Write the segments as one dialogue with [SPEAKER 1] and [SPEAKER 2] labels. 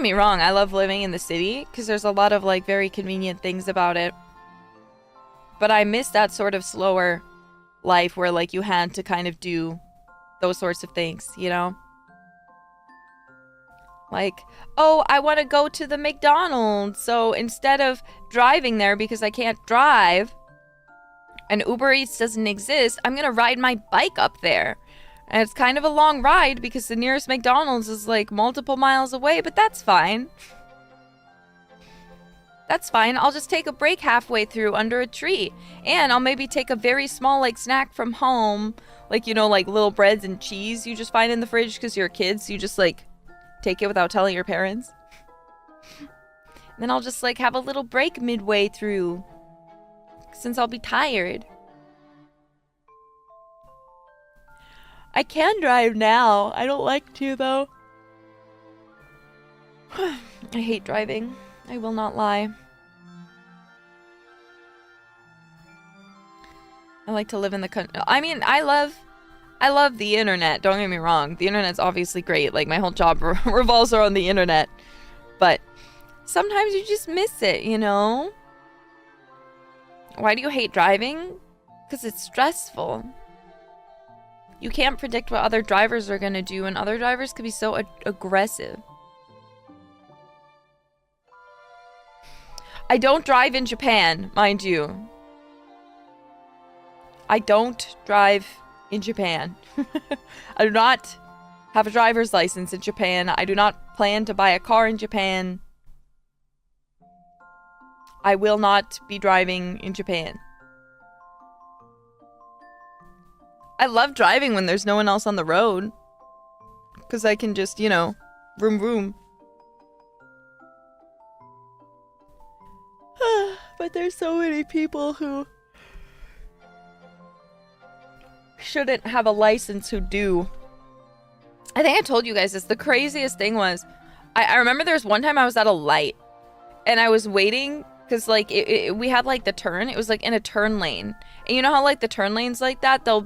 [SPEAKER 1] get me wrong, I love living in the city because there's a lot of like very convenient things about it. But I miss that sort of slower life where like you had to kind of do those sorts of things, you know? Like, oh, I want to go to the McDonald's. So instead of driving there because I can't drive and Uber Eats doesn't exist, I'm going to ride my bike up there. And it's kind of a long ride because the nearest McDonald's is like multiple miles away, but that's fine. That's fine. I'll just take a break halfway through under a tree. And I'll maybe take a very small like snack from home. Like, you know, like little breads and cheese you just find in the fridge because you're a kid. So you just like take it without telling your parents. And then I'll just like have a little break midway through since I'll be tired. I can drive now. I don't like to though. I hate driving. I will not lie. I like to live in the country. I mean, I love the internet. Don't get me wrong. The internet's obviously great. Like my whole job revolves around the internet. But sometimes you just miss it, you know? Why do you hate driving? Because it's stressful. You can't predict what other drivers are going to do, and other drivers could be so aggressive. I don't drive in Japan, mind you. I don't drive in Japan. I do not have a driver's license in Japan. I do not plan to buy a car in Japan. I will not be driving in Japan. I love driving when there's no one else on the road. Because I can just, you know, vroom vroom. But there's so many people who shouldn't have a license who do. I think I told you guys this. The craziest thing was, I remember there was one time I was at a light. And I was waiting, because like, we had like the turn. It was like in a turn lane. And you know how like the turn lanes like that, they'll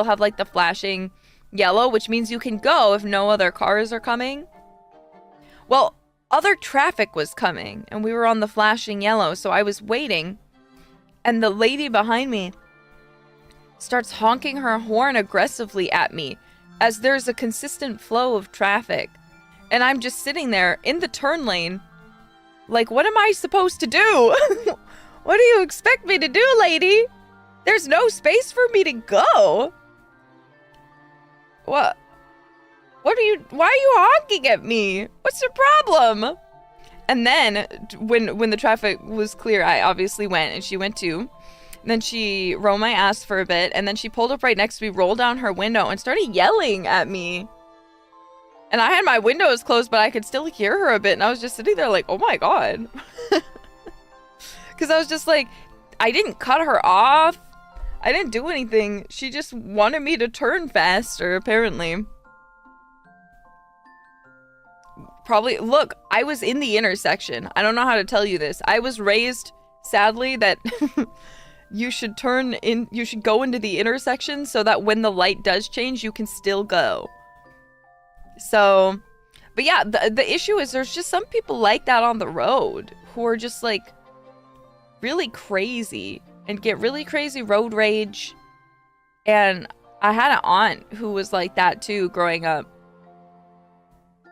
[SPEAKER 1] have like the flashing yellow, which means you can go if no other cars are coming. Well, other traffic was coming and we were on the flashing yellow, so I was waiting and the lady behind me starts honking her horn aggressively at me as there's a consistent flow of traffic. And I'm just sitting there in the turn lane like, what am I supposed to do? What do you expect me to do, lady? There's no space for me to go. What? Why are you honking at me? What's your problem? And then when the traffic was clear, I obviously went and she went too. And then she rolled my ass for a bit and then she pulled up right next to me, rolled down her window and started yelling at me. And I had my windows closed, but I could still hear her a bit. And I was just sitting there like, oh my God. Because I was just like, I didn't cut her off. I didn't do anything. She just wanted me to turn faster, apparently. Probably, look, I was in the intersection. I don't know how to tell you this. I was raised, sadly, that you should go into the intersection so that when the light does change, you can still go. So, but yeah, the issue is there's just some people like that on the road who are just like really crazy and get really crazy road rage. And I had an aunt who was like that too growing up,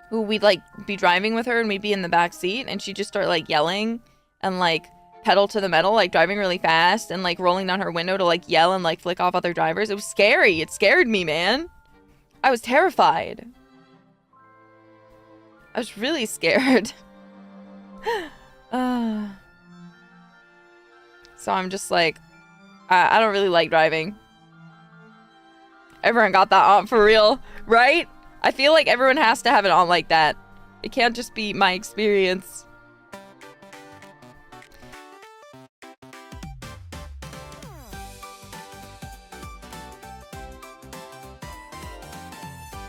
[SPEAKER 1] who we'd like be driving with her and we'd be in the back seat and she'd just start like yelling and like pedal to the metal, like driving really fast and like rolling down her window to like yell and like flick off other drivers. It was scary. It scared me, man. I was terrified. I was really scared. So I'm just like, I don't really like driving. Everyone got that on for real, right? I feel like everyone has to have it on like that. It can't just be my experience.